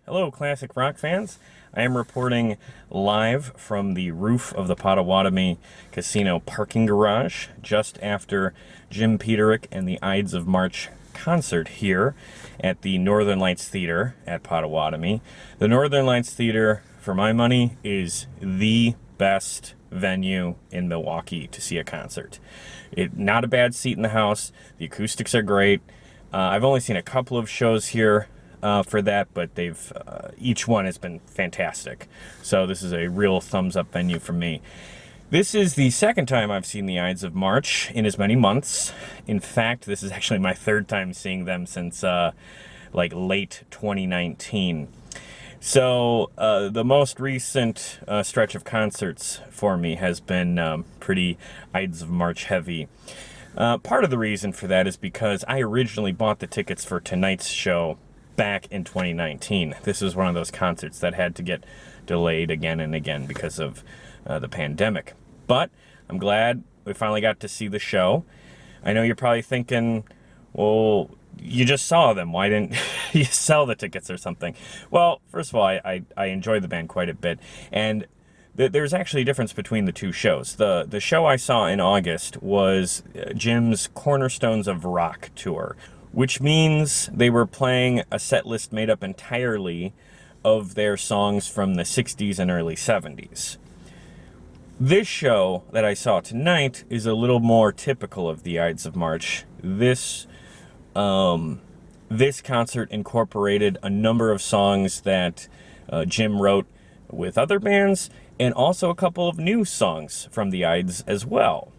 Hello, classic rock fans. I am reporting live from the roof of the Potawatomi Casino parking garage just after Jim Peterik and the Ides of March concert here at the Northern Lights Theater at Potawatomi. The Northern Lights Theater, for my money, is the best venue in Milwaukee to see a concert. Not a bad seat in the house. The acoustics are great. I've only seen a couple of shows here for that, but they've each one has been fantastic. So this is a real thumbs up venue for me. This is the second time I've seen the Ides of March in as many months. In fact, this is actually my third time seeing them since like late 2019. So the most recent stretch of concerts for me has been pretty Ides of March heavy. Part of the reason for that is because I originally bought the tickets for tonight's show back in 2019. This is one of those concerts that had to get delayed again and again because of the pandemic. But I'm glad we finally got to see the show. I know you're probably thinking, well, you just saw them. Why didn't you sell the tickets or something? Well, first of all, I enjoy the band quite a bit. And there's actually a difference between the two shows. The show I saw in August was Jim's Cornerstones of Rock tour, which means they were playing a set list made up entirely of their songs from the 60s and early 70s. This show that I saw tonight is a little more typical of the Ides of March. This concert incorporated a number of songs that Jim wrote with other bands, and also a couple of new songs from the Ides as well.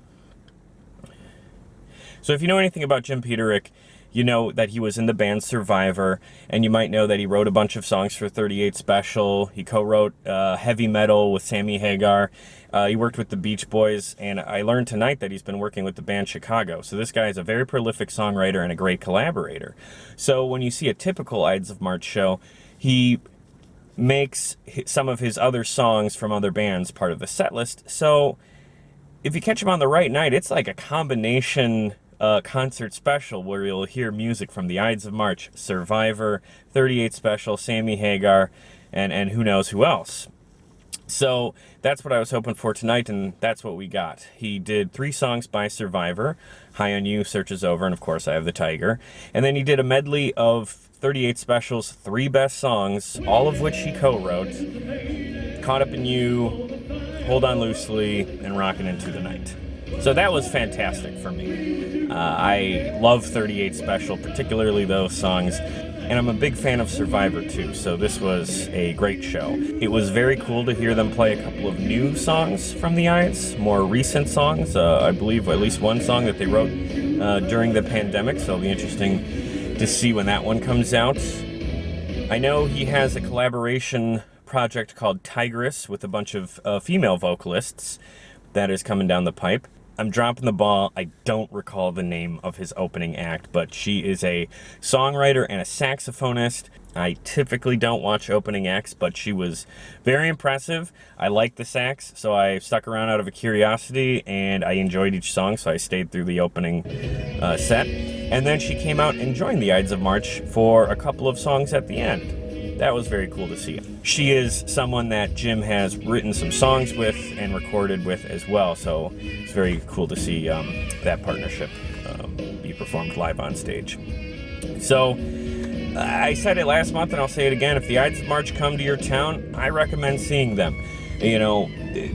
So if you know anything about Jim Peterik, you know that he was in the band Survivor, and you might know that he wrote a bunch of songs for 38 Special. He co-wrote Heavy Metal with Sammy Hagar. He worked with the Beach Boys, and I learned tonight that he's been working with the band Chicago. So this guy is a very prolific songwriter and a great collaborator. So when you see a typical Ides of March show, he makes some of his other songs from other bands part of the set list. So if you catch him on the right night, it's like a combination concert special where you'll hear music from the Ides of March, Survivor, 38 Special, Sammy Hagar, and who knows who else. So that's what I was hoping for tonight, and that's what we got. He did 3 songs by Survivor, High on You, Search is Over, and of course I Have the Tiger. And then he did a medley of 38 Special's 3 best songs, all of which he co-wrote, Caught Up in You, Hold On Loosely, and Rockin' Into the Night. So that was fantastic for me. I love 38 Special, particularly those songs, and I'm a big fan of Survivor too, so this was a great show. It was very cool to hear them play a couple of new songs from the Ides, more recent songs. I believe at least one song that they wrote during the pandemic, so it'll be interesting to see when that one comes out. I know he has a collaboration project called Tigress with a bunch of female vocalists that is coming down the pipe. I'm dropping the ball. I don't recall the name of his opening act, but she is a songwriter and a saxophonist. I typically don't watch opening acts, but she was very impressive. I liked the sax, so I stuck around out of a curiosity, and I enjoyed each song, so I stayed through the opening set. And then she came out and joined the Ides of March for a couple of songs at the end. That was very cool to see. She is someone that Jim has written some songs with and recorded with as well, so it's very cool to see that partnership be performed live on stage. So I said it last month and I'll say it again, if the Ides of March come to your town, I recommend seeing them. You know,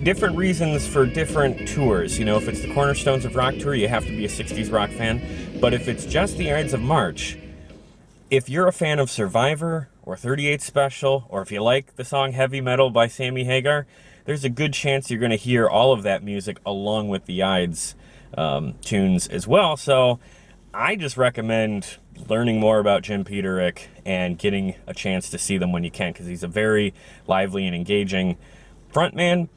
different reasons for different tours. You know, if it's the Cornerstones of Rock tour, you have to be a 60s rock fan. But if it's just the Ides of March, if you're a fan of Survivor or 38 Special, or if you like the song Heavy Metal by Sammy Hagar, there's a good chance you're going to hear all of that music along with the Ides tunes as well. So I just recommend learning more about Jim Peterik and getting a chance to see them when you can, because he's a very lively and engaging frontman,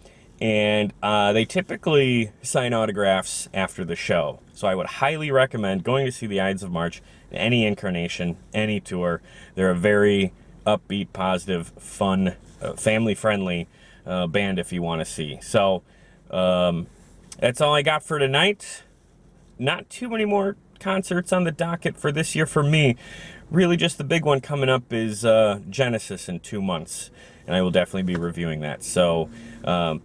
and they typically sign autographs after the show. So I would highly recommend going to see the Ides of March, any incarnation, any tour. They're a very upbeat, positive, fun, family-friendly band if you want to see. So that's all I got for tonight. Not too many more concerts on the docket for this year for me. Really just the big one coming up is Genesis in 2 months, and I will definitely be reviewing that. So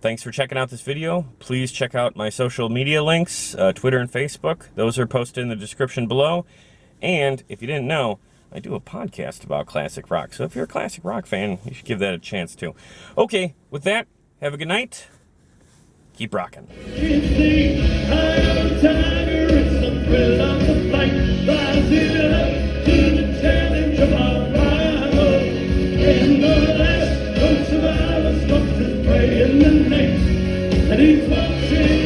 thanks for checking out this video. Please check out my social media links, Twitter and Facebook. Those are posted in the description below. And if you didn't know, I do a podcast about classic rock. So if you're a classic rock fan, you should give that a chance too. Okay, with that, have a good night. Keep rocking. And he's watching.